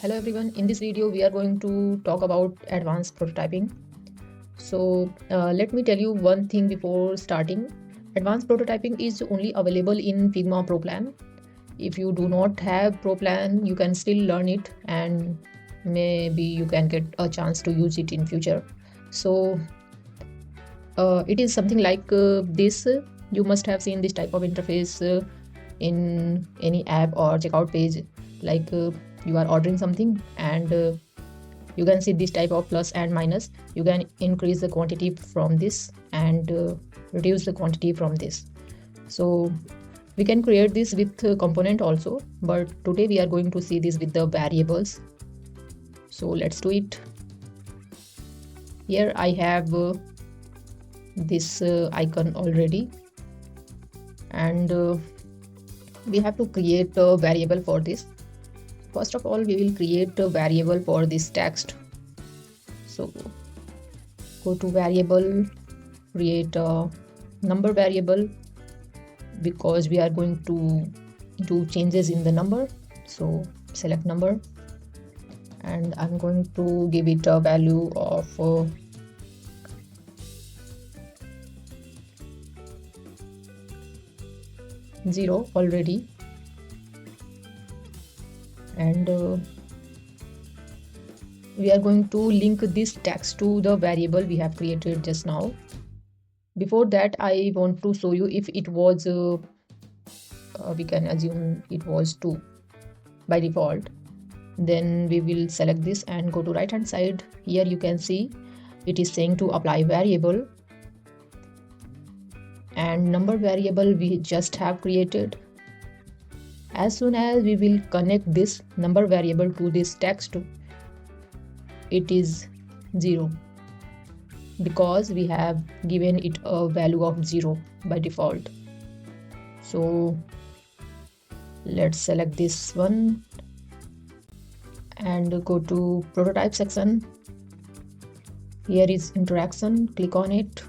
Hello everyone, in this video we are going to talk about advanced prototyping. Let me tell you one thing before starting. Advanced prototyping is only available in Figma Pro Plan. If you do not have Pro Plan, you can still learn it and maybe you can get a chance to use it in future. It is something like this. You must have seen this type of interface in any app or checkout page, like you are ordering something and you can see this type of plus and minus. You can increase the quantity from this and reduce the quantity from this. So we can create this with component also, but today we are going to see this with the variables. So let's do it. Here I have this icon already, and we have to create a variable for this. First of all, we will create a variable for this text. So go to variable, create a number variable because we are going to do changes in the number. So select number and I'm going to give it a value of 0 already, and we are going to link this text to the variable we have created just now. Before that, I want to show you if it was we can assume it was 2 by default. Then we will select this and go to right hand side. Here you can see it is saying to apply variable, and number variable we just have created. As soon as we will connect this number variable to this text, it is 0 because we have given it a value of 0 by default. So let's select this one and go to prototype section. Here is interaction, click on it.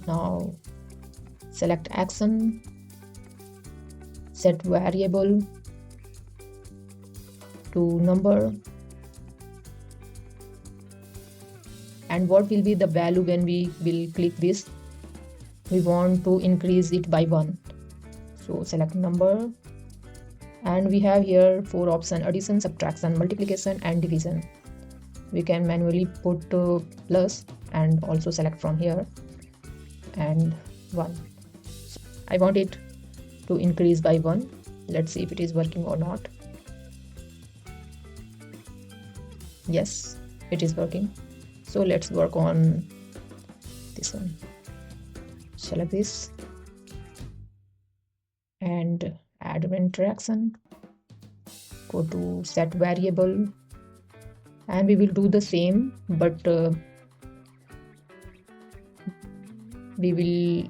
Now select action, set variable to number, and what will be the value when we will click this? We want to increase it by 1. So select number, and we have here 4 options: addition, subtraction, multiplication and division. We can manually put plus and also select from here and 1. I want it to increase by 1. Let's see if it is working or not. Yes, it is working. So let's work on this one. Select this and add an interaction. Go to set variable and we will do the same, but we will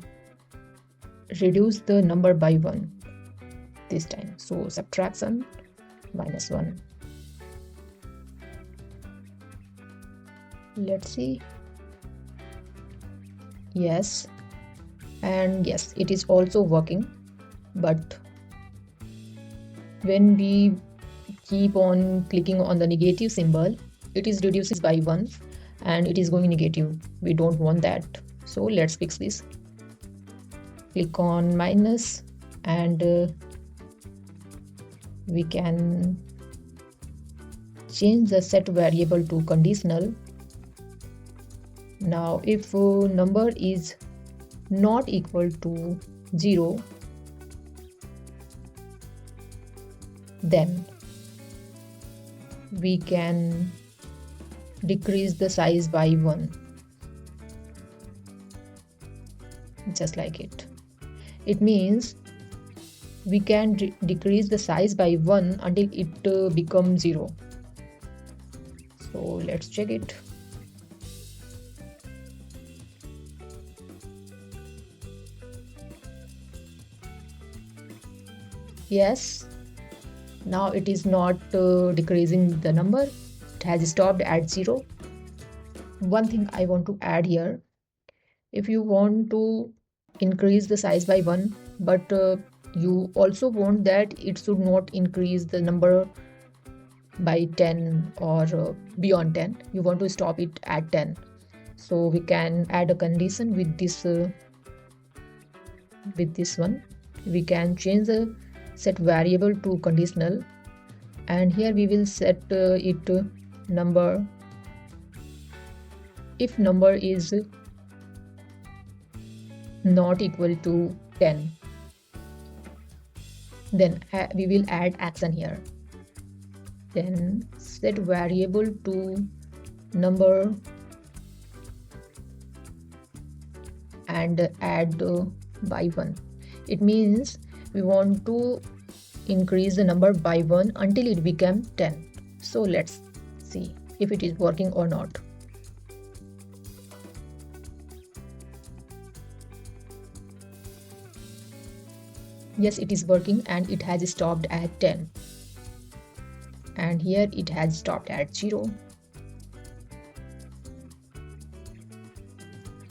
reduce the number by 1 this time. So subtraction -1. Let's see. Yes, and yes, it is also working, but when we keep on clicking on the negative symbol, it is reduces by 1 and it is going negative. We don't want that. So let's fix this. Click on minus and we can change the set variable to conditional. Now if number is not equal to 0, then we can decrease the size by 1, just like it. It means we can decrease the size by 1 until it becomes 0. So let's check it. Yes, now it is not decreasing the number. It has stopped at 0. One thing I want to add here, if you want to increase the size by 1, but you also want that it should not increase the number by 10 or beyond 10. You want to stop it at 10. So we can add a condition with this one. We can change the set variable to conditional, and here we will set it number. If number is not equal to 10, then we will add action here. Then set variable to number and add by 1. It means we want to increase the number by 1 until it becomes 10. So let's see if it is working or not. Yes, it is working and it has stopped at 10. And here it has stopped at 0.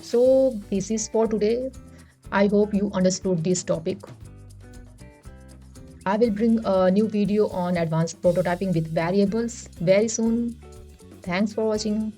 So this is for today. I hope you understood this topic. I will bring a new video on advanced prototyping with variables very soon. Thanks for watching.